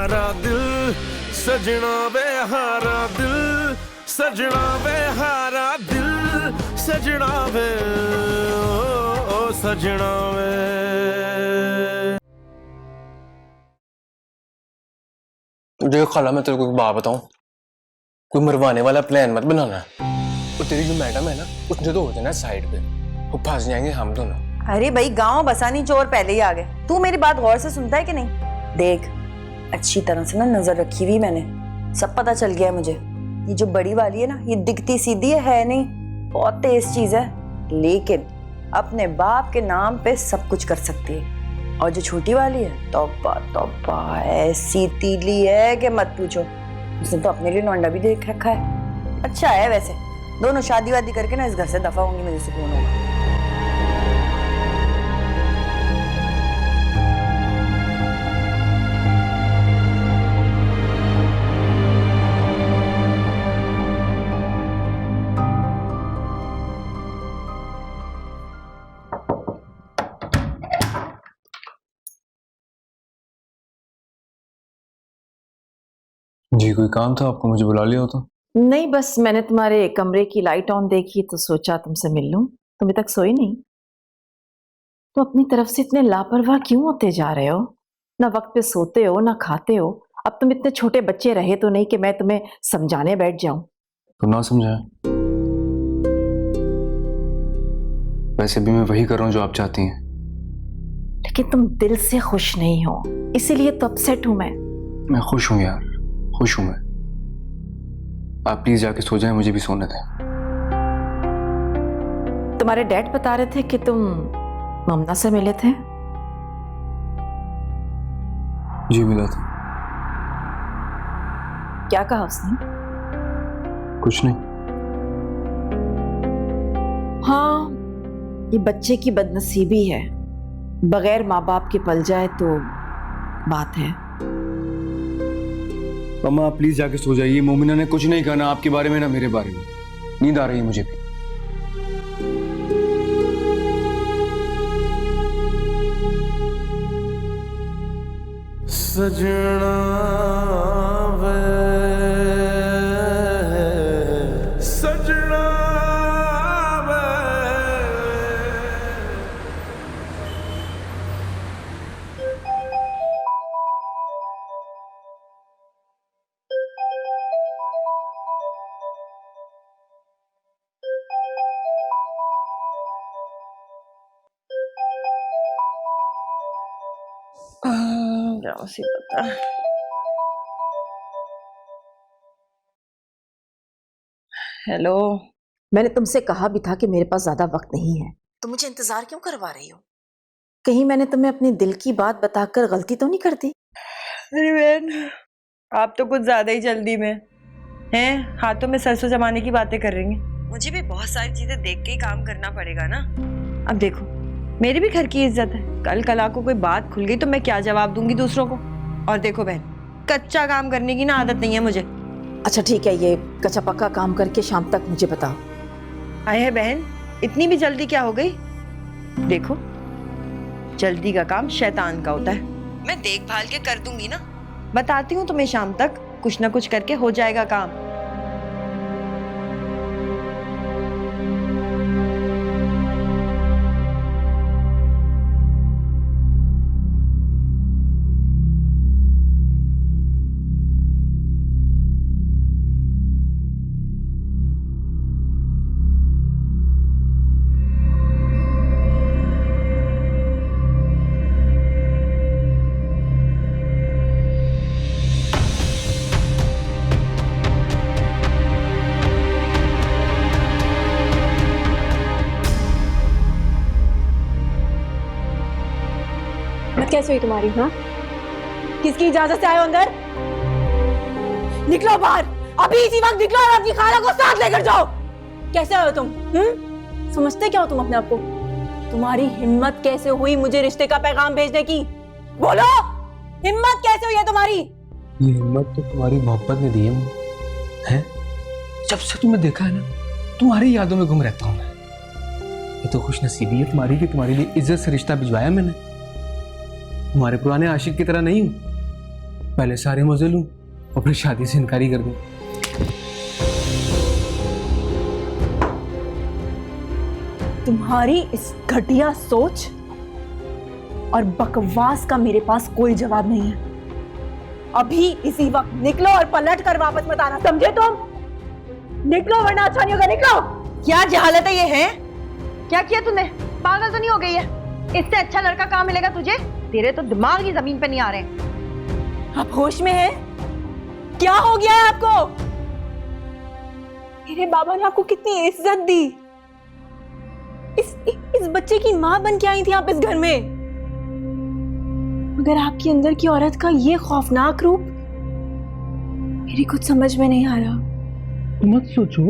हारा दिल, सजना वे हारा दिल, सजना वे हारा दिल, सजना वे ओ सजना वे। देख खाला, मैं तेरे को एक बात बताऊं, कोई मरवाने वाला प्लान मत बनाना। वो तेरी जो मैडम है ना, उसने तो होते ना साइड पे, वो फंस जाएंगे हम दोनों। अरे भाई गांव बसानी चोर पहले ही आ गए। तू मेरी बात गौर से सुनता है कि नहीं? देख अच्छी तरह से ना नजर रखी हुई मैंने, सब पता चल गया है मुझे। ये जो बड़ी वाली है ना, ये दिखती सीधी है नहीं, बहुत तेज चीज है, लेकिन अपने बाप के नाम पे सब कुछ कर सकती है। और जो छोटी वाली है, तौबा तौबा, ऐसी तीली है कि मत पूछो। उसने तो अपने लिए लौंडा भी देख रखा है। अच्छा है वैसे, दोनों शादी वादी करके ना इस घर से दफा होंगी, मुझे सुकून होगा। जी कोई काम था आपको, मुझे बुला लिया हो तो? नहीं, बस मैंने तुम्हारे कमरे की लाइट ऑन देखी तो सोचा तुमसे मिल लूं। तुम अभी तक सोई नहीं? तो अपनी तरफ से इतने लापरवाह क्यों होते जा रहे हो? ना वक्त पे सोते हो ना खाते हो। अब तुम इतने छोटे बच्चे रहे तो नहीं कि मैं तुम्हें समझाने बैठ जाऊं। तो ना समझाया, वैसे भी मैं वही कर रहा हूं जो आप चाहती हैं। लेकिन तुम दिल से खुश नहीं हो, इसीलिए तो अपसेट हूं मैं। मैं खुश हूं यार, खुश हूं मैं। आप प्लीज जाके सो जाएं, मुझे भी सोने दें। तुम्हारे डैड बता रहे थे कि तुम ममता से मिले थे। जी मिला था। क्या कहा उसने? कुछ नहीं। हाँ, ये बच्चे की बदनसीबी है, बगैर माँ बाप के पल जाए तो बात है। मम्मा आप प्लीज जाके सो जाइए, मोमिना ने कुछ नहीं कहा ना आपके बारे में ना मेरे बारे में। नींद आ रही है मुझे भी। सजना वे सजना वे। क्या सी पता। हेलो। मैंने तुमसे कहा भी था कि मेरे पास ज्यादा वक्त नहीं है, तो मुझे इंतजार क्यों करवा रही हो? कहीं मैंने तुम्हें अपने दिल की बात बताकर गलती तो नहीं कर दी? अरे बहन, आप तो कुछ ज्यादा ही जल्दी में हैं, हाथों में सरसों जमाने की बातें कर रही हैं। मुझे भी बहुत सारी चीजें देख के ही काम करना पड़ेगा ना। अब देखो, मेरी भी घर की इज्जत है, कल कला को कोई बात खुल गई तो मैं क्या जवाब दूंगी दूसरों को। और देखो बहन, कच्चा काम करने की ना आदत नहीं है मुझे। अच्छा ठीक है, ये कच्चा पक्का काम करके शाम तक मुझे बताओ। आए है बहन, इतनी भी जल्दी क्या हो गई? देखो, जल्दी का काम शैतान का होता है। मैं देखभाल के कर दूंगी ना, बताती हूँ तुम्हें, शाम तक कुछ ना कुछ करके हो जाएगा काम। कैसे हुई तुम्हारी? हाँ, किसकी इजाजत से आए हो अंदर? निकलो बाहर, अभी इसी वक्त निकलो और अपनी खाला को साथ लेकर जाओ। कैसे आए हो तुम? समझते क्या हो तुम अपने आप को? तुम्हारी हिम्मत कैसे हुई मुझे रिश्ते का पैगाम भेजने की? बोलो, हिम्मत कैसे हुई है तुम्हारी? ये हिम्मत तो तुम्हारी मोहब्बत ने दी है। जब से तुम्हें देखा है ना, तुम्हारी यादों में गुम रहता हूं मैं। ये तो खुशनसीबी है तुम्हारी कि तुम्हारे लिए इज्जत से रिश्ता भिजवाया मैंने। तुम्हारे पुराने आशिक की तरह नहीं हूं। पहले सारे मजे लूं और फिर शादी से इनकारी कर दूं। तुम्हारी इस घटिया सोच और बकवास का मेरे पास कोई जवाब नहीं है। अभी इसी वक्त निकलो और पलट कर वापस मत आना, समझे तुम? निकलो वरना अच्छा नहीं होगा, निकलो। क्या जहालत है ये है? क्या किया तूने? पागल तो नहीं हो गई है? इससे अच्छा लड़का कहाँ मिलेगा तुझे? तेरे तो दिमाग ही जमीन पे नहीं आ रहे हैं। आप होश में हैं? क्या हो गया है आपको? मेरे बाबा ने आपको कितनी इज्जत दी। इस बच्चे की मां बन के आई थी आप इस घर में, मगर आपके अंदर की औरत का ये खौफनाक रूप मेरी कुछ समझ में नहीं आ रहा। मत सोचो,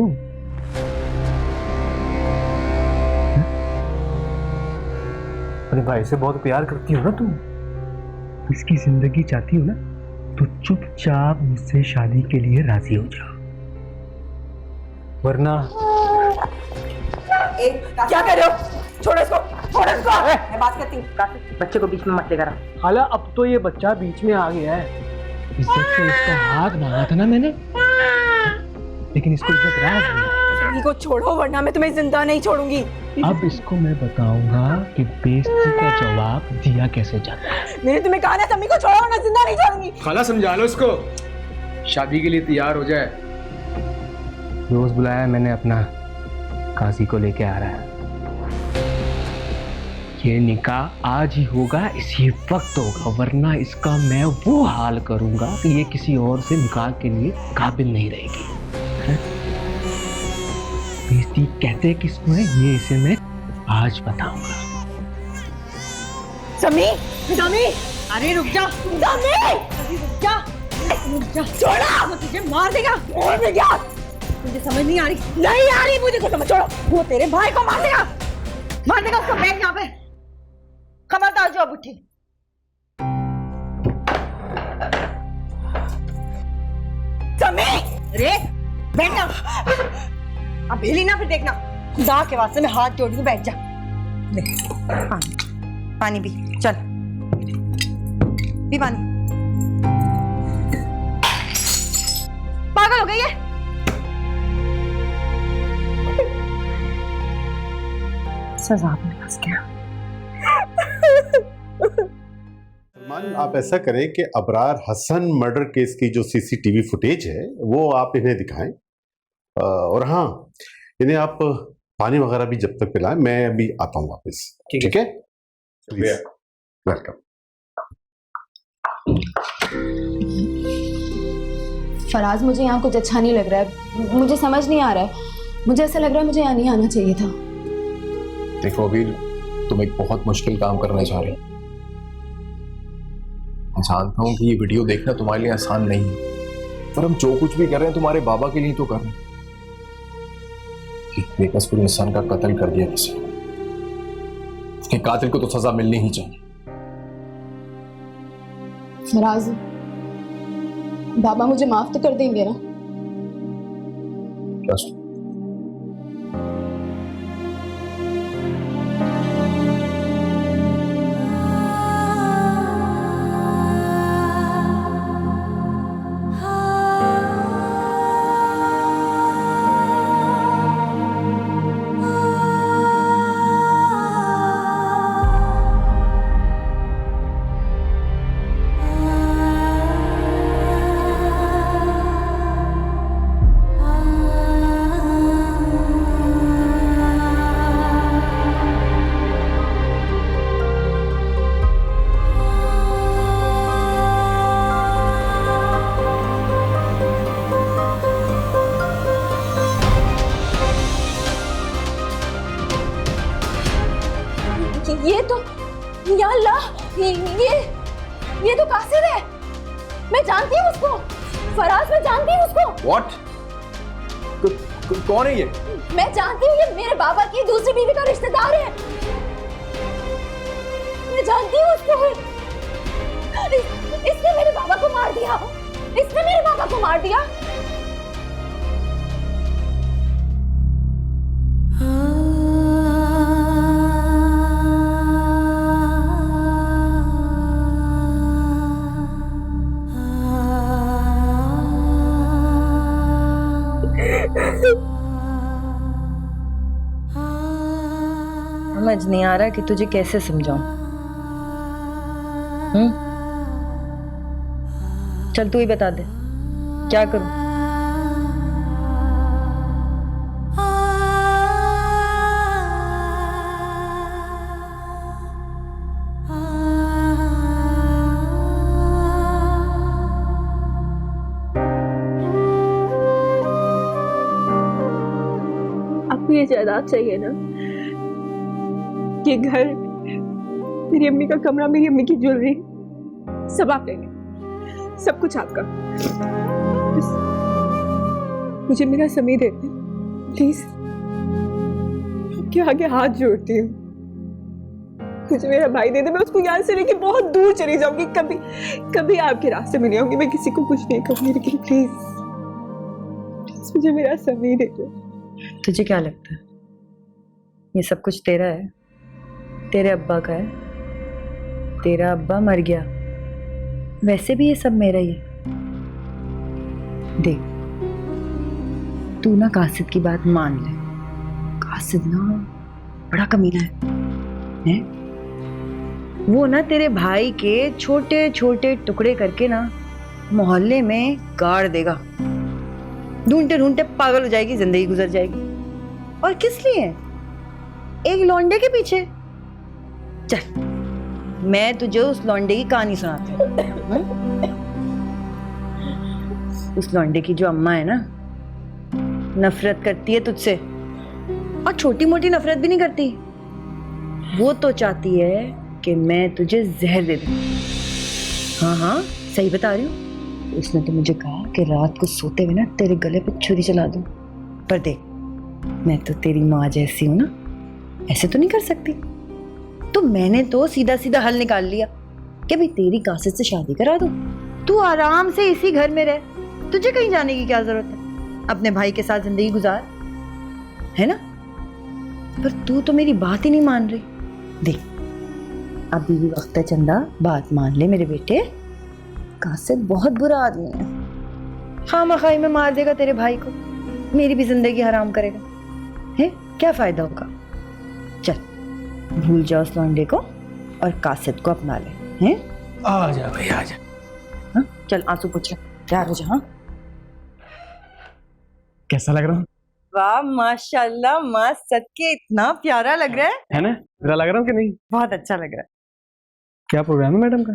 अपने भाई से बहुत प्यार करती हो ना तुम, उसकी जिंदगी चाहती हो ना, तो चुपचाप मुझसे शादी के लिए राजी हो जाओ, वरना क्या कर रहे हो? छोड़ो इसको, छोड़ो इसको। मैं बात करती हूँ। बच्चे को बीच में मत लेकर आ। हाला अब तो ये बच्चा बीच में आ गया है। इज्जत से इसका हाथ मांगा था ना मैंने, लेकिन इसको इज्जत राज नहीं। समी को छोड़ो वरना मैं तुम्हें जिंदा नहीं छोड़ूंगी। अब इसको मैं बताऊंगा कि बेइज्जती का जवाब दिया कैसे जाता है। मैंने तुम्हें कहा ना समी को छोड़ो वरना जिंदा नहीं छोड़ूंगी। खाला समझा लो इसको, शादी के लिए तैयार हो जाए। रोज बुलाया मैंने अपना, काजी को लेके आ रहा है। ये निकाह आज ही होगा, इसी वक्त होगा, वरना इसका मैं वो हाल करूंगा कि ये किसी और से निकाह के लिए काबिल नहीं रहेगी। बेइज्जती कहते किसको है ये इसे मैं आज बताऊंगा। समी, समी, अरे रुक जा, समी, रुक जा, छोड़ा, वो तुझे मार देगा। और मैं क्या? मुझे समझ नहीं आ रही, नहीं आ रही मुझे, को समझ, छोड़ो। वो तेरे भाई को मार देगा, मार देगा उसको। बैठ यहाँ पे, खबरदार जो अब उठी। समी, रे बैठना, अब हिली ना फिर देखना। खुदा के वास्ते मैं हाथ जोड़ दूं, बैठ जा। ले पानी, पानी पी, चल पी पानी। पागल हो गई है? सजा अपने पास क्या? सलमान, आप ऐसा करें कि अबरार हसन मर्डर केस की जो सीसीटीवी फुटेज है वो आप इन्हें दिखाएं, और हाँ, इन्हें आप पानी वगैरह भी जब तक पिलाएं, मैं अभी आता हूँ वापस। ठीक है, वेलकम। फराज, मुझे यहाँ कुछ अच्छा नहीं लग रहा है, मुझे समझ नहीं आ रहा है, मुझे ऐसा लग रहा है मुझे यहाँ नहीं आना चाहिए था। देखो अभी तुम एक बहुत मुश्किल काम करने जा रहे हो। मैं जानता हूँ कि ये वीडियो देखना तुम्हारे लिए आसान नहीं है, पर हम जो कुछ भी कर रहे हैं तुम्हारे बाबा के लिए तो कर रहे हैं। एक बेकसूर इंसान का कत्ल कर दिया किसी ने, उसके कातिल को तो सजा मिलनी ही चाहिए। फराज, बाबा मुझे माफ तो कर देंगे ना? ट्रस्ट। ये तो, या अल्लाह, ये तो कासिर है। मैं जानती हूँ उसको, फराज, मैं जानती हूँ उसको। What? कौन है ये? मैं जानती हूँ, ये मेरे बाबा की दूसरी बीवी का रिश्तेदार है। मैं जानती हूँ उसको। इसने मेरे बाबा को मार दिया, इसने मेरे बाबा को मार दिया। समझ नहीं आ रहा कि तुझे कैसे समझाऊं। चल तू ही बता दे, क्या करूं? आपको ये जायदाद चाहिए ना, ये घर, मेरी अम्मी का कमरा, मेरी अम्मी की ज्वेलरी, सब आप ले लें, सब कुछ आपका। बस मुझे मेरा समय देते प्लीज, आपके आगे हाथ जोड़ती हूँ। मुझे मेरा भाई दे दे, मैं उसको यहाँ से लेके बहुत दूर चली जाऊंगी। कभी कभी आपके रास्ते में नहीं आऊंगी, मैं किसी को कुछ नहीं कहूंगी, लेकिन प्लीज प्लीज मुझे मेरा समय दे दो। तुझे क्या लगता है ये सब कुछ तेरा है? तेरे अब्बा का है। तेरा अब्बा मर गया, वैसे भी ये सब मेरा ही है। देख, तू ना कासिद की बात मान ले। कासिद ना बड़ा कमीना है? वो ना तेरे भाई के छोटे छोटे टुकड़े करके ना मोहल्ले में गाड़ देगा। ढूंढते ढूंढते पागल हो जाएगी, जिंदगी गुजर जाएगी। और किस लिए? एक लौंडे के पीछे। चल मैं तुझे उस लौंडे की कहानी सुनाती हूँ। उस लौंडे की जो अम्मा है ना, नफरत करती है तुझसे, और छोटी मोटी नफरत भी नहीं करती। वो तो चाहती है कि मैं तुझे जहर दे दूं। हाँ हाँ सही बता रही हूँ। उसने तो मुझे कहा कि रात को सोते हुए ना तेरे गले पे छुरी चला दूं। पर देख, मैं तो तेरी माँ जैसी हूं ना, ऐसे तो नहीं कर सकती। तो मैंने तो सीधा सीधा हल निकाल लिया कि भाई तेरी कासिद से शादी करा दूं, तू आराम से इसी घर में रह, तुझे कहीं जाने की क्या जरूरत है, अपने भाई के साथ जिंदगी गुजार, है ना। पर तू तो मेरी बात ही नहीं मान रही। देख, अभी भी वक्त है चंदा, बात मान ले मेरे बेटे। कासिद बहुत बुरा आदमी है, खामखाई में मार देगा तेरे भाई को, मेरी भी जिंदगी हराम करेगा, है क्या फायदा होगा। चल भूल जाओ उस लौंडे को और कासिद को अपना ले, हैं? आ जा भाई आ जा। हाँ? चल आंसू पोंछ ले, तैयार हो जा। हाँ कैसा लग रहा हूँ? वाह माशाल्लाह, माँ सदके इतना प्यारा लग रहा है ना? बुरा लग रहा हूँ कि नहीं? बहुत अच्छा लग रहा क्या प्रोग्राम है मैडम का?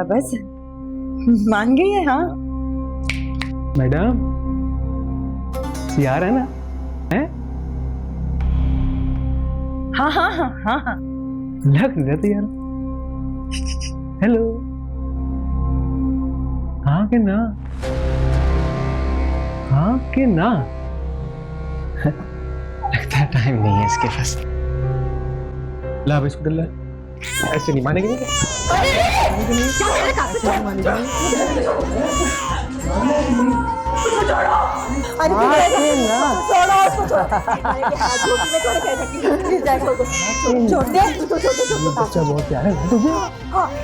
बस मान गई है। हाँ मैडम यार है ना? है? हाँ हाँ हाँ हाँ हाँ लग नहीं रहती यार। हेलो, हाँ कि ना? हाँ कि ना? लगता है टाइम नहीं है इसके पास। ला अब इसको दिल्ला, ऐसे नहीं मानेगी। बच्चा बहुत प्यारा है तुझे,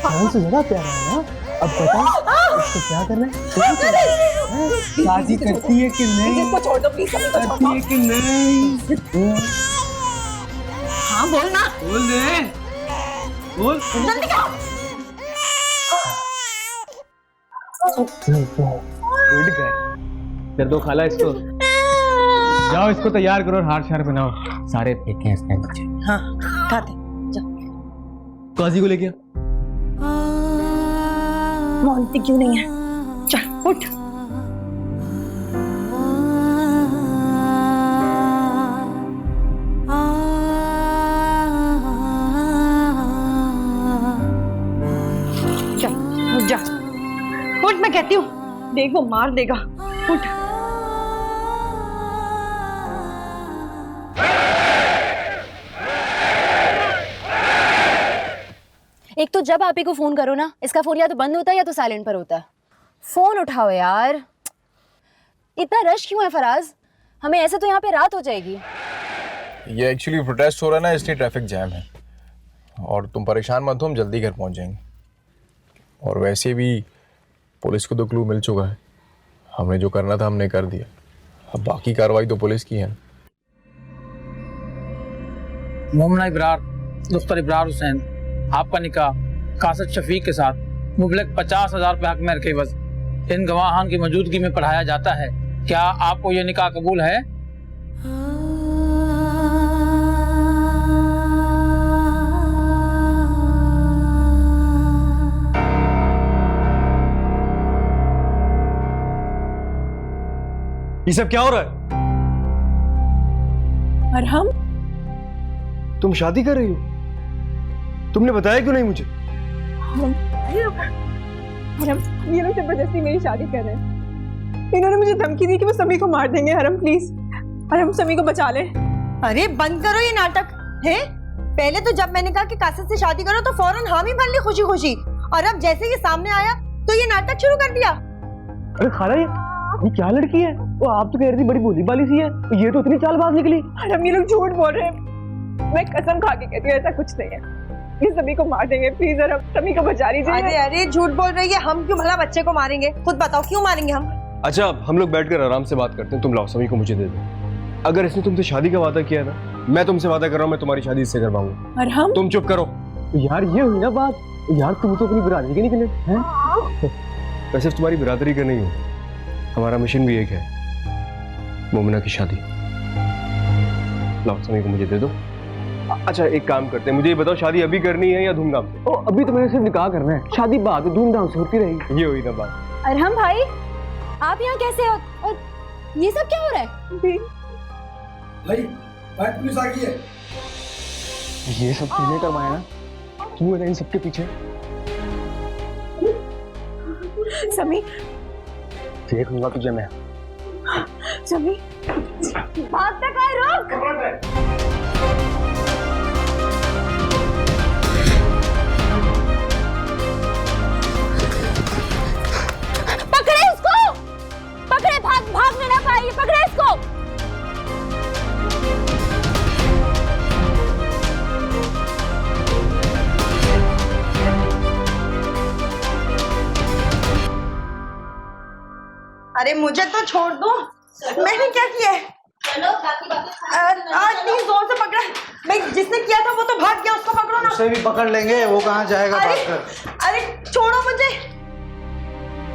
जान से ज्यादा प्यारा है ना। अब बता इसको क्या करना है? शादी करती है कि नहीं? करती है कि नहीं? हाँ बोल ना, बोल दे, बोल। गुड गर्ल, कर दो खाला इसको। जाओ इसको तैयार करो और हार शार बनाओ, सारे फेंके इसने नीचे। हाँ खाते जा। काजी को लेके आ। मानती क्यों नहीं है? चल उठ। चल उठ जा, उठ मैं कहती हूँ। देख वो मार देगा, उठ। एक तो जब आप ही को फोन करो ना, इसका फोन या तो बंद होता है या तो साइलेंट पर होता है। फोन उठाओ यार। इतना रश क्यों है फराज? हमें ऐसे तो यहाँ पे रात हो जाएगी। ये एक्चुअली प्रोटेस्ट हो रहा है ना, इसलिए ट्रैफिक जैम है। और तुम परेशान मत हो, हम जल्दी घर पहुँच जाएंगे। और वैसे भी पुलिस को तो क्लू मिल चुका है, हमने जो करना था हमने कर दिया। अब बाकी कार्रवाई तो पुलिस की है। मोमना इब्रार दुख्तर इब्रार हुसैन, आपका निकाह कासद शफीक के साथ मुबलक 50,000 रुपये हक मेहर के एवज इन गवाहान की मौजूदगी में पढ़ाया जाता है। क्या आपको ये निकाह कबूल है? ये सब क्या हो रहा है? अरहम, तुम शादी कर रही हो? तुमने बताया क्यों नहीं मुझे? हरम, ये लोग जबरदस्ती मेरी शादी कर रहे हैं। इन्होंने मुझे धमकी दी कि वो समी को मार देंगे। हरम प्लीज, हरम समी को बचा ले। अरे बंद करो ये नाटक है। पहले तो जब मैंने कहा कि कासिद से शादी करो तो फौरन हामी भर ली खुशी खुशी, और अब जैसे ये सामने आया तो ये नाटक शुरू कर दिया। अरे खाला, ये क्या लड़की है? वो आप तो कह रही थी बड़ी भोली भाली सी है, ये तो इतनी चालबाज निकली। हरम, ये लोग झूठ बोल रहे हैं। मैं कसम खा के कहती हूँ ऐसा कुछ नहीं है। ये समी को मार देंगे। प्लीज हरम, समी को बचा लीजिए। अरे अरे झूठ बोल रही है। हम क्यों भला बच्चे को मारेंगे? खुद बताओ क्यों मारेंगे हम? अच्छा, हम लोग बैठकर आराम से बात करते हैं। तुम लाओ समी को मुझे दे दो। अगर इसने तुमसे शादी का वादा किया ना, मैं तुमसे वादा कर रहा हूँ मैं तुम्हारी शादी इससे करवाऊंगा। अरहम, तुम चुप करो यार। ये हुई ना बात यार, तुम तो अपनी बिरादरी के निकले हैं। मैं सिर्फ तुम्हारी बिरादरी का नहीं हूँ, हमारा मिशन भी एक है, मोमिना की शादी। लाओ समी को मुझे दे दो। अच्छा एक काम करते हैं, मुझे ये बताओ शादी अभी करनी है या धूमधाम से? ओ अभी तो मैंने सिर्फ निकाह करना है, शादी बाद में धूमधाम से होती रहेगी। ये हुई ना बात। अरहम भाई, आप यहाँ कैसे हो? और ये सब क्या हो रहा है? भाई पुलिस आ गई है। ये सब तुमने करवाया ना? तू है इन सबके पीछे? समी, देखूंगा तुझे मैं। समी, भाग तक आए, रुक। पकड़े उसको, पकड़े, भागने ना पाए, पकड़े इसको। अरे मुझे तो छोड़ दो, मैंने क्या किया है? आज नहीं, जोर से पकड़ा। मैं जिसने किया था वो तो भाग गया, उसको पकड़ो ना। उसे भी पकड़ लेंगे, वो कहाँ जाएगा भागकर। अरे छोड़ो मुझे,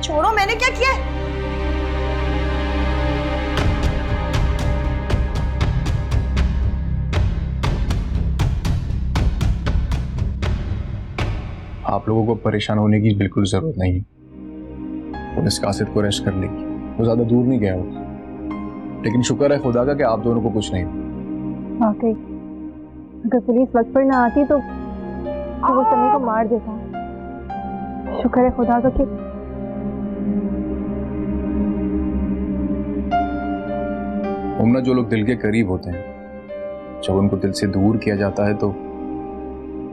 छोड़ो, मैंने क्या किया है? आप लोगों को परेशान होने की बिल्कुल जरूरत नहीं है। पुलिस कासिद को अरेस्ट कर लेगी, वो ज्यादा दूर नहीं गया होगा। लेकिन शुक्र है खुदा का कि आप दोनों को कुछ नहीं। वाकई अगर पुलिस वक्त पर ना आती तो वो समी को मार देता। शुक्र है खुदा का कि मोमना, जो लोग दिल के करीब होते हैं, जब उनको दिल से दूर किया जाता है तो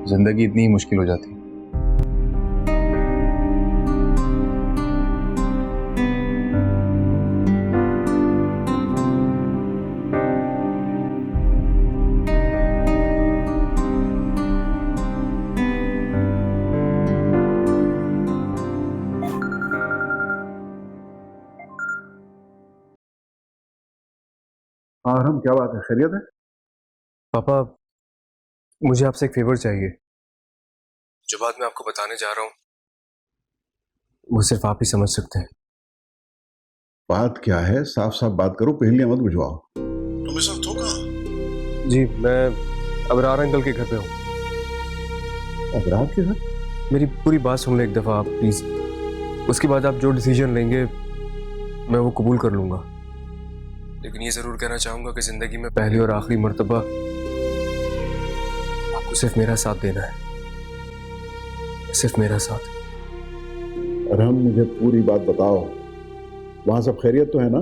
जिंदगी इतनी ही मुश्किल हो जाती है। और हम क्या बात है, खैरियत है? पापा, मुझे आपसे एक फेवर चाहिए। जो बात मैं आपको बताने जा रहा हूँ वो सिर्फ आप ही समझ सकते हैं। बात क्या है? साफ साफ बात करो, पहेलियां मत बुझवाओ। तुम इस वक्त हो कहाँ? जी, मैं अबरार अंकल के घर पे हूँ। अबरार के घर? मेरी पूरी बात सुन लें एक दफ़ा आप प्लीज़। उसके बाद आप जो डिसीजन लेंगे मैं वो कबूल कर लूँगा। लेकिन ये ज़रूर कहना चाहूँगा कि ज़िंदगी में पहली और आखिरी मर्तबा आपको सिर्फ मेरा साथ देना है, सिर्फ मेरा साथ। अरे हम मुझे पूरी बात बताओ, वहां सब खैरियत तो है ना?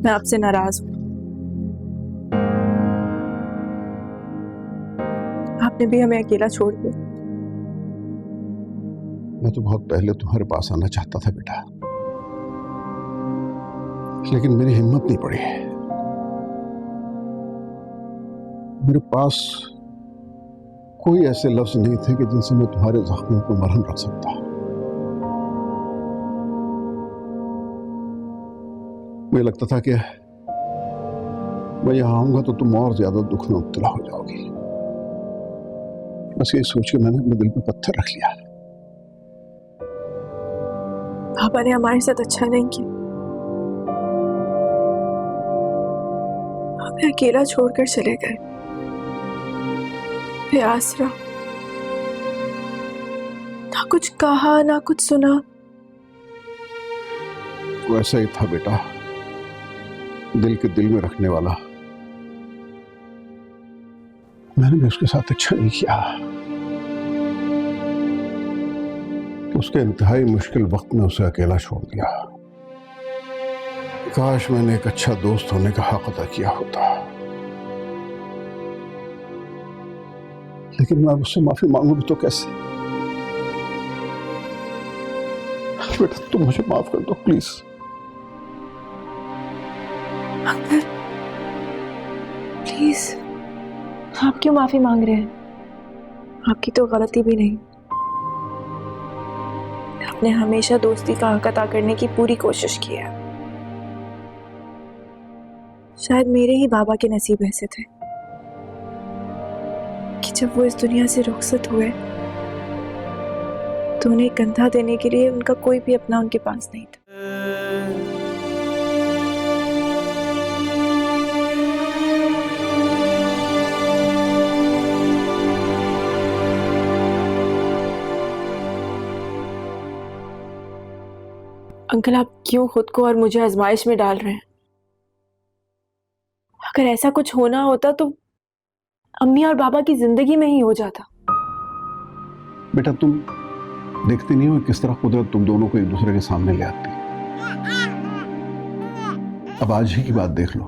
मैं आपसे नाराज हूँ। आपने भी हमें अकेला छोड़ दिया। मैं तो बहुत पहले तुम्हारे पास आना चाहता था बेटा, लेकिन मेरी हिम्मत नहीं पड़ी। मेरे पास कोई ऐसे लफ्ज नहीं थे कि जिनसे मैं तुम्हारे जख्मों को मरहम रख सकता। मुझे लगता था कि मैं यहां आऊंगा तो तुम और ज्यादा दुख में मुब्तला हो जाओगी। बस ये सोच के मैंने अपने दिल पे पत्थर रख लिया। पापा ने हमारे साथ अच्छा नहीं किया, हमें अकेला छोड़कर चले गए, बेआसरा, ना कुछ कहा ना कुछ सुना। वो ऐसा ही था बेटा, दिल के दिल में रखने वाला। मैंने भी उसके साथ अच्छा नहीं किया। उसके इंतहाई मुश्किल वक्त में उसे अकेला छोड़ दिया। काश मैंने एक अच्छा दोस्त होने का हक अदा किया होता, लेकिन मैं उससे माफी मांगू भी तो कैसे? बेटा तुम मुझे माफ कर दो प्लीज। अंकल प्लीज, आप क्यों माफी मांग रहे हैं? आपकी तो गलती भी नहीं। आपने हमेशा दोस्ती का हक अदा करने की पूरी कोशिश की है। शायद मेरे ही बाबा के नसीब ऐसे थे कि जब वो इस दुनिया से रुखसत हुए तो उन्हें कंधा देने के लिए उनका कोई भी अपना उनके पास नहीं था। अंकल आप क्यों खुद को और मुझे आजमाइश में डाल रहे हैं? अगर ऐसा कुछ होना होता तो अम्मी और बाबा की जिंदगी में ही हो जाता। बेटा तुम देखते नहीं हो किस तरह कुदरत तुम दोनों को एक दूसरे के सामने ले आती। अब आज ही की बात देख लो,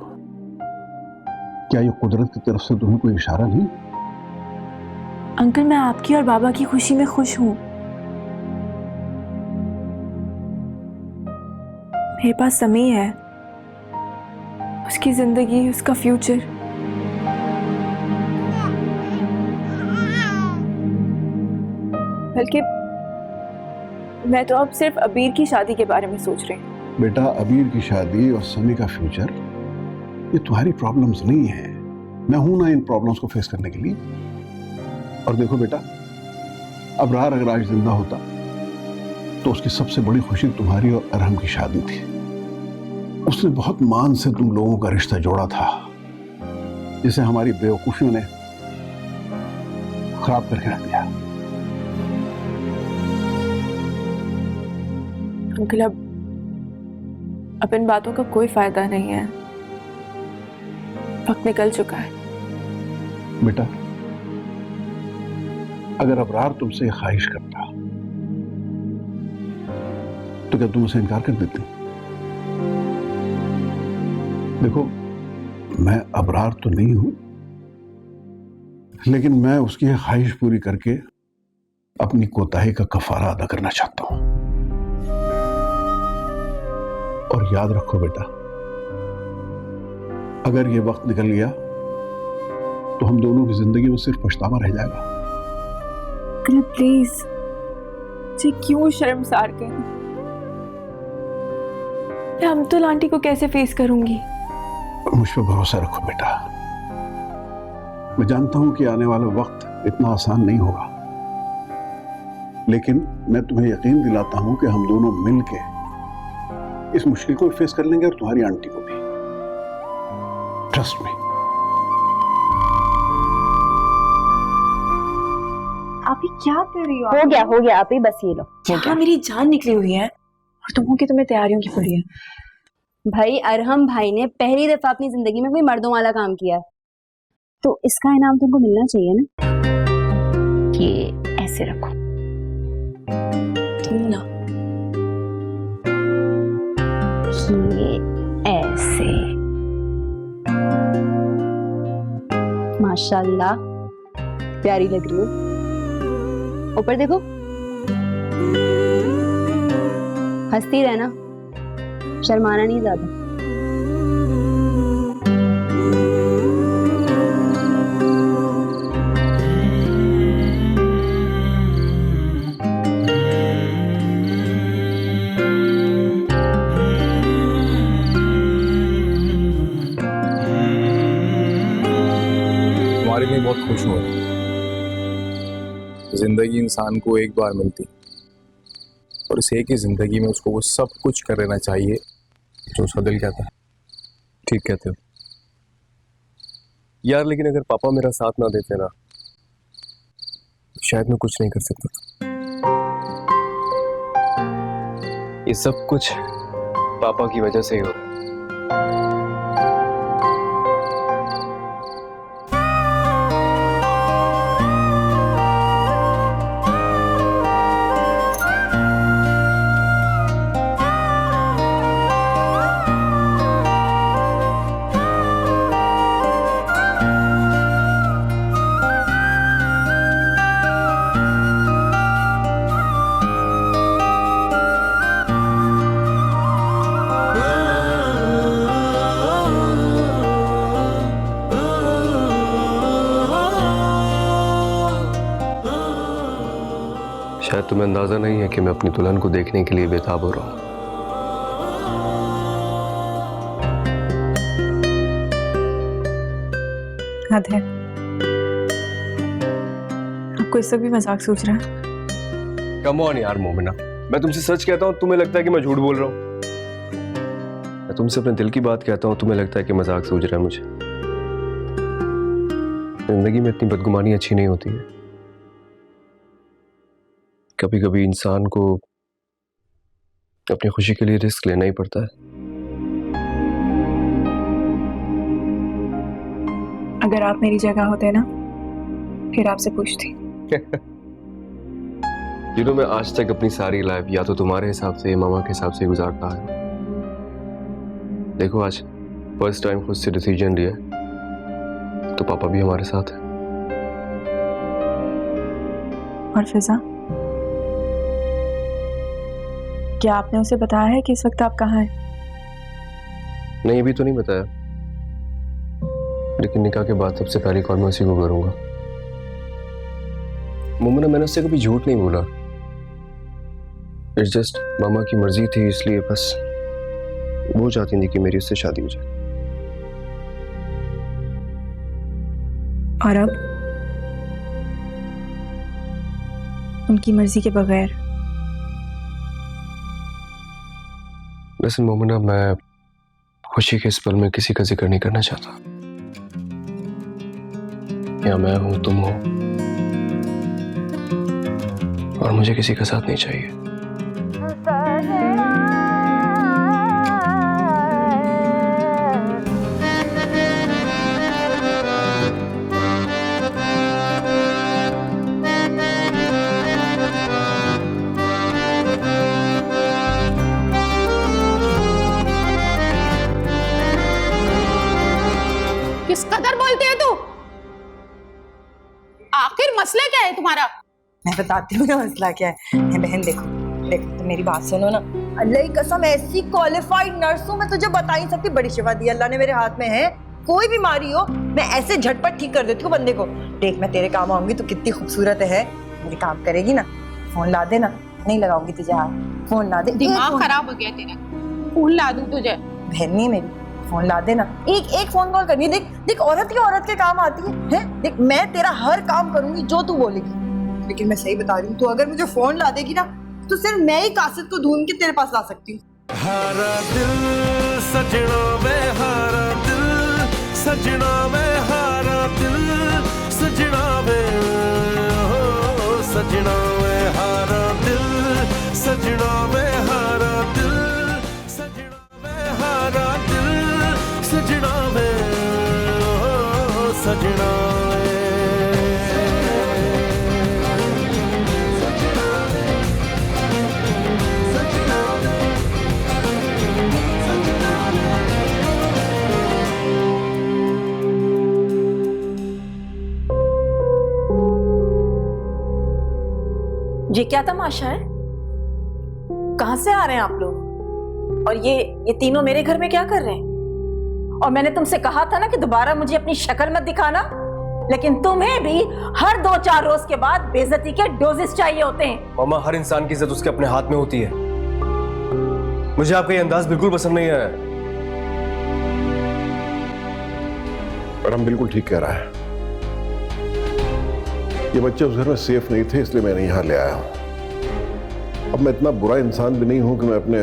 क्या ये कुदरत की तरफ से तुम्हें कोई इशारा नहीं? अंकल मैं आपकी और बाबा की खुशी में खुश हूं। मेरे पास समी है, उसकी जिंदगी, उसका फ्यूचर। बल्कि मैं तो अब सिर्फ अबीर की शादी के बारे में सोच रही हूँ। बेटा अबीर की शादी और समी का फ्यूचर ये तुम्हारी प्रॉब्लम्स नहीं है। मैं हूं ना इन प्रॉब्लम्स को फेस करने के लिए। और देखो बेटा, अबरार अगर आज जिंदा होता तो उसकी सबसे बड़ी खुशी तुम्हारी और अरहम की शादी थी। उसने बहुत मान से तुम लोगों का रिश्ता जोड़ा था, जिसे हमारी बेवकूफियों ने खराब करके रख दिया। अंकल अब इन बातों का कोई फायदा नहीं है, वक्त निकल चुका है। बेटा अगर अबरार तुमसे ये ख्वाहिश करता तो क्या तुम उसे इनकार कर देती? देखो मैं अबरार तो नहीं हूं, लेकिन मैं उसकी ख्वाहिश पूरी करके अपनी कोताही का कफारा अदा करना चाहता हूं। और याद रखो बेटा, अगर ये वक्त निकल गया तो हम दोनों की जिंदगी में सिर्फ पछतावा रह जाएगा। प्लीज मुझे क्यों शर्मसार करें? मैं अमतुल आंटी को कैसे फेस करूंगी? मुझ पर भरोसा रखो बेटा। मैं जानता हूं कि आने वाला वक्त इतना आसान नहीं होगा, लेकिन मैं तुम्हें यकीन दिलाता हूं कि हम दोनों मिलके इस मुश्किल को फेस कर लेंगे और तुम्हारी आंटी को भी। Trust me. आप ही क्या कर रही हो? हो गया आप ही, बस ये लो। यहाँ मेरी जान निकली हुई है और तुम हो कि तुम्हें तैयारियों की पड़ी है। भाई अरहम भाई ने पहली दफा अपनी जिंदगी में कोई मर्दों वाला काम किया, तो इसका इनाम तुमको मिलना चाहिए ना। ये ऐसे रखो। तुम ना ये ऐसे माशाल्लाह प्यारी लग रही हो। ऊपर देखो, हंसती रहना, शर्माना नहीं ज्यादा। तुम्हारे लिए बहुत खुश हूँ। जिंदगी इंसान को एक बार मिलती और इस एक ही जिंदगी में उसको वो सब कुछ कर लेना चाहिए जो उसका दिल कहता है। ठीक कहते हो यार, लेकिन अगर पापा मेरा साथ ना देते ना, शायद मैं कुछ नहीं कर सकता। ये सब कुछ पापा की वजह से ही हो रहा है। शायद तुम्हें अंदाजा नहीं है कि मैं अपनी दुल्हन को देखने के लिए बेताब हो रहा हूं। हद है, आपको इससे भी मजाक सोच रहा है? कम ऑन यार मोमिना, मैं तुमसे सच कहता हूं, तुम्हें लगता है कि मैं झूठ बोल रहा हूं। मैं तुमसे अपने दिल की बात कहता हूं, तुम्हें लगता है कि मजाक सूझ रहा है मुझे। जिंदगी में इतनी बदगुमानी अच्छी नहीं होती है। कभी कभी इंसान को अपनी खुशी के लिए रिस्क लेना ही पड़ता है। अगर आप मेरी जगह होते ना, फिर आपसे पूछती। मैं आज तक अपनी सारी लाइफ या तो तुम्हारे हिसाब से या मामा के हिसाब से गुजारता है। देखो आज फर्स्ट टाइम खुद से डिसीजन लिया, तो पापा भी हमारे साथ है। और फिजा, क्या आपने उसे बताया है कि इस वक्त आप कहाँ हैं? नहीं, अभी तो नहीं बताया, लेकिन निकाह के बाद सबसे पहली कॉल मैं उसी को करूंगा। मोमिना, मैंने उससे कभी झूठ नहीं बोला। इट्स जस्ट मामा की मर्जी थी, इसलिए बस वो चाहती थी कि मेरी उससे शादी हो जाए। और अब उनकी मर्जी के बगैर? वैसे मोमिना, मैं खुशी के इस पल में किसी का जिक्र नहीं करना चाहता। या मैं हूं, तुम हो, और मुझे किसी का साथ नहीं चाहिए। किस कदर बोलते है तू? आखिर मसला क्या है तुम्हारा? मैं बताती हूँ ना मसला क्या है। बहन देखो देखो, तो मेरी बात सुनो ना। अल्लाह की कसम, ऐसी क्वालिफाइड नर्स हूँ मैं, तुझे बता ही सकती। बड़ी शिफा दी अल्लाह ने मेरे हाथ में है। कोई बीमारी हो मैं ऐसे झटपट ठीक कर देती हूँ बंदे को। देख, मैं तेरे काम आऊंगी तो कितनी खूबसूरत है। मेरे काम करेगी ना, फोन ला देना। नहीं लगाऊंगी तुझे हाथ, फोन ला दे। दिमाग खराब हो गया तेरा, फोन ला दूं तुझे? बहन नहीं मेरी, फोन ला देना। एक फोन कॉल करनी है। देख देख, औरत की औरत के काम आती है? देख, मैं तेरा हर काम करूंगी जो तू बोलेगी, लेकिन मैं सही बता रही हूँ, तू अगर मुझे फोन ला देगी ना, तो सिर्फ मैं ही कासिद को ढूंढ के तेरे पास ला सकती हूँ। हारा दिल सजना में, हारा दिल सजना में, हारा दिल सजना में, हो सजना में, हारा दिल सजना में, हारा दिल सजना में, हारा दिल सजना में, हो सजना में। क्या तमाशा है? कहां से आ रहे हैं आप लोग? और ये तीनों मेरे घर में क्या कर रहे हैं? और मैंने तुमसे कहा था ना कि दोबारा मुझे अपनी शक्ल मत दिखाना, लेकिन तुम्हें भी हर 2-4 रोज के बाद बेइज्जती के डोजेस चाहिए होते हैं। मामा, हर इंसान की इज्जत उसके अपने हाथ में होती है। मुझे आपका ये अंदाज बिल्कुल पसंद नहीं आया। पर हम बिल्कुल ठीक कह रहा है। ये बच्चे उस घर में सेफ नहीं थे, इसलिए मैंने यहां ले आया हूं। अब मैं इतना बुरा इंसान भी नहीं हूं कि मैं अपने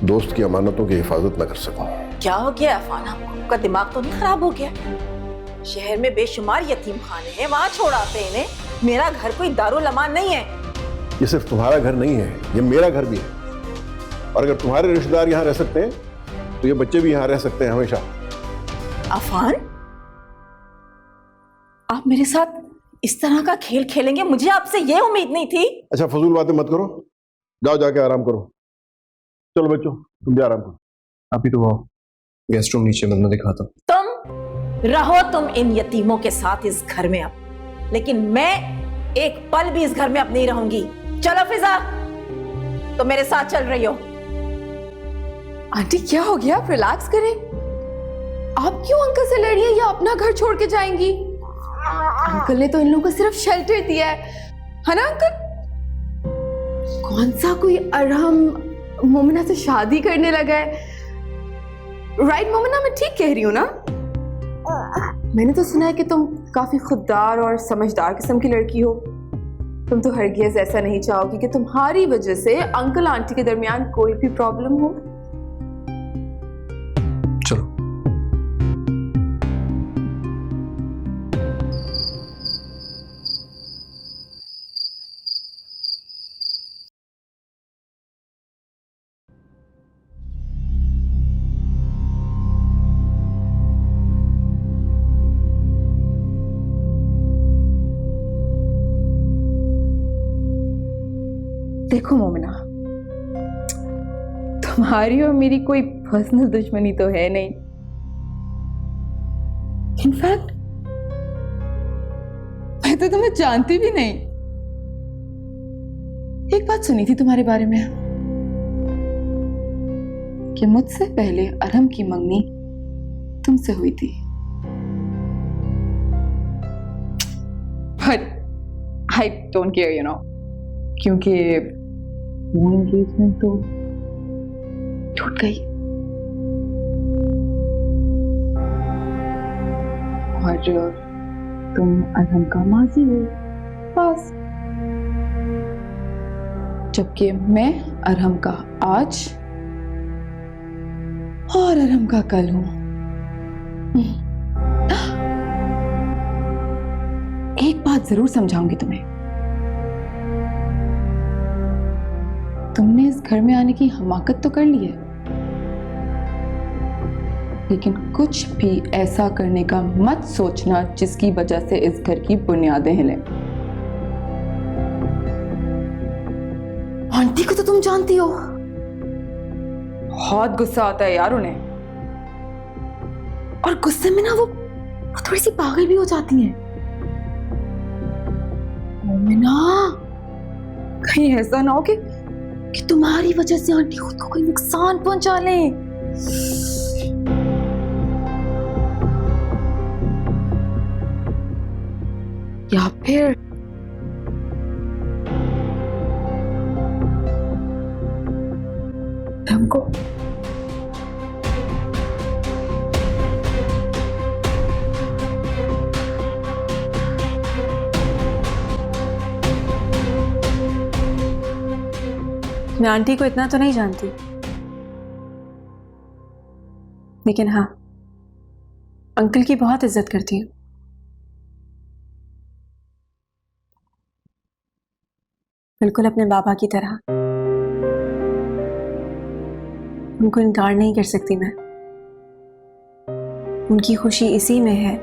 दोस्त की अमानतों की हिफाजत न कर सकूं। क्या हो गया अफान, आपका दिमाग तो नहीं खराब हो गया? शहर में बेशुमार यतीम खाने हैं, वहां छोड़ाते हैं इन्हें। मेरा घर कोई दारुल लमान नहीं है। ये सिर्फ तुम्हारा घर नहीं है, ये मेरा घर भी है। और अगर तुम्हारे रिश्तेदार यहाँ रह सकते हैं तो ये बच्चे भी यहाँ रह सकते हैं हमेशा। अफान, आप मेरे साथ इस तरह का खेल खेलेंगे, मुझे आपसे ये उम्मीद नहीं थी। अच्छा, फजूल बातें मत करो, जाओ जाके आराम करो। चलो बच्चों, तुम भी आराम करो। आप ही तो आओ, गेस्ट रूम नीचे मैं दिखाता हूं। तुम रहो तुम इन यतीमों के साथ इस घर में अब, लेकिन मैं एक पल भी इस घर में अब नहीं रहूंगी। चलो फिजा, तो मेरे साथ चल रही हो। आंटी क्या हो गया? आप रिलैक्स करें। आप क्यों अंकल से लड़ रही हैं या अपना घर छोड़ के जाएंगी? अंकल ने तो इन लोगों को सिर्फ शेल्टर दिया है ना अंकल? कौन सा कोई अरहम मोमिना से शादी करने लगा है? राइट मोमिना, मैं ठीक कह रही हूँ ना? मैंने तो सुना है कि तुम काफी खुददार और समझदार किस्म की लड़की हो। तुम तो हरगिज़ ऐसा नहीं चाहोगी कि तुम्हारी वजह से अंकल आंटी के दरमियान कोई भी प्रॉब्लम हो। चलो। देखो मोमिना, तुम्हारी और मेरी कोई पर्सनल दुश्मनी तो है नहीं। इनफैक्ट मैं तो तुम्हें जानती भी नहीं। एक बात सुनी थी तुम्हारे बारे में कि मुझसे पहले अरहम की मंगनी तुमसे हुई थी। But I don't care, you know, क्योंकि वो एंगेजमेंट तो टूट गई और तुम अरहम का माजी हो बस। जबकि मैं अरहम का आज और अरहम का कल हूं। एक बात जरूर समझाऊंगी तुम्हें। तुमने इस घर में आने की हमाकत तो कर ली है, लेकिन कुछ भी ऐसा करने का मत सोचना जिसकी वजह से इस घर की बुनियादें हिलें। आंटी को तो तुम जानती हो, बहुत गुस्सा आता है यार उन्हें, और गुस्से में ना वो थोड़ी सी पागल भी हो जाती हैं। मोमिना, कहीं ऐसा ना हो कि तुम्हारी वजह से आंटी खुद को कोई नुकसान पहुंचा ले। या फिर हमको मैं आंटी को इतना तो नहीं जानती, लेकिन हाँ, अंकल की बहुत इज्जत करती हूँ। बिल्कुल अपने बाबा की तरह। उनको इनकार नहीं कर सकती मैं। उनकी खुशी इसी में है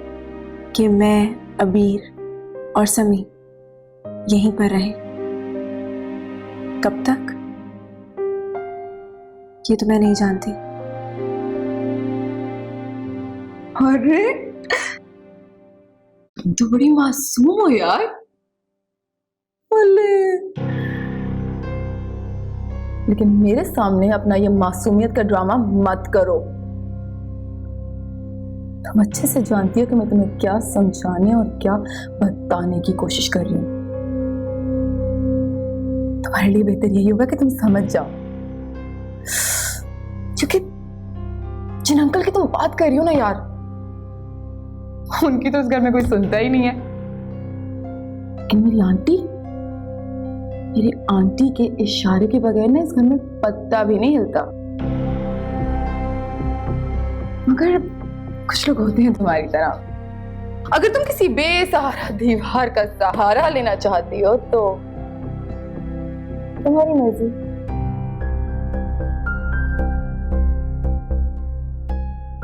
कि मैं, अबीर और समी यहीं पर रहें। कब तक, ये तो मैं नहीं जानती। अरे तुम तो बड़ी मासूम हो यार। अले लेकिन मेरे सामने अपना ये मासूमियत का ड्रामा मत करो। तुम अच्छे से जानती हो कि मैं तुम्हें क्या समझाने और क्या बताने की कोशिश कर रही हूँ। तुम्हारे लिए बेहतर यही होगा कि तुम समझ जाओ, क्योंकि जिन अंकल की तुम बात कर रही हो ना यार, उनकी तो इस घर में कोई सुनता ही नहीं है। लेकिन मेरी आंटी के इशारे के बगैर ना इस घर में पत्ता भी नहीं हिलता। मगर कुछ लोग होते हैं तुम्हारी तरह। अगर तुम किसी बेसहारा दीवार का सहारा लेना चाहती हो तो तुम्हारी मर्जी।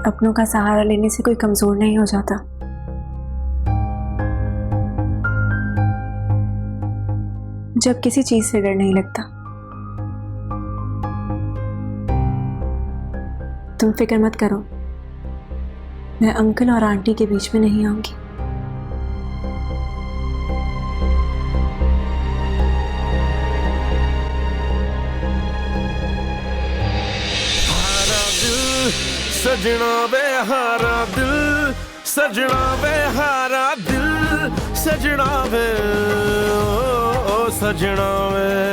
अपनों का सहारा लेने से कोई कमजोर नहीं हो जाता। जब किसी चीज से डर नहीं लगता। तुम फिक्र मत करो, मैं अंकल और आंटी के बीच में नहीं आऊंगी। सजना वे हारा दिल, सजना वे हारा दिल, सजना वे ओ सजना वे।